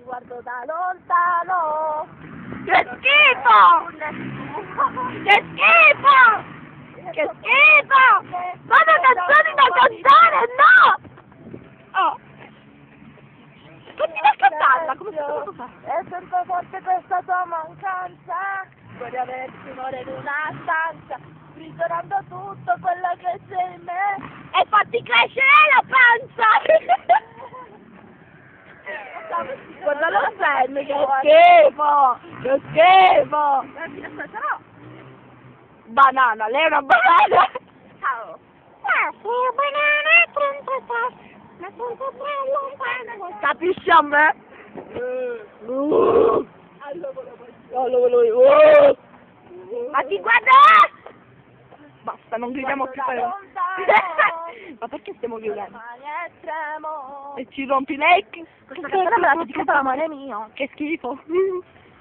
guardo da lontano. Che schifo! Che schifo! Che schifo! Sono canzoni da cantare, no! Oh! Continua a cantarla, come si può fare? E sento forte questa tua mancanza. Vorrei averti un'ora in una stanza, prigioniando tutto quello che c'è in me. E fatti crescere la panza! Guarda lo zen, che schifo! Che schifo! Aspetta, no! Banana, lei è una banana! Ciao! Ma sono lontana! Capisci a me? Ma ti guarda! Basta, non gridiamo più per... Ma perché stiamo gridando? E ci rompi lei? Questa canzone me l'ha dedicata l'amore mio. Che schifo!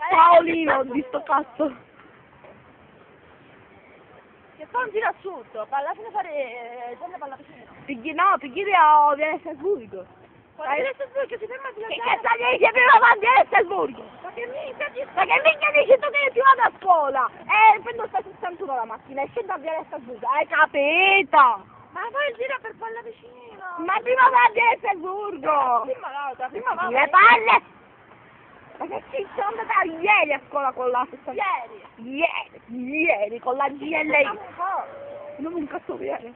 Paolino, di sto cazzo! Che fa un giro assurdo, alla fine fare sempre palla vicino. Pigli a Strasburgo. Guarda che si ferma di Che cazzo dici prima avanti a Strasburgo? Ma che minchia dici tu che ti vado a scuola? Prendo sta 61 la mattina e scendo a via Strasburgo, hai capito? Ma poi il giro per palla vicino. Ma prima avanti a Strasburgo! Prima va. Le palle! Ma che ci sono andata ieri a scuola con la stessa... Ieri, con la GLI. Non un cazzo viene.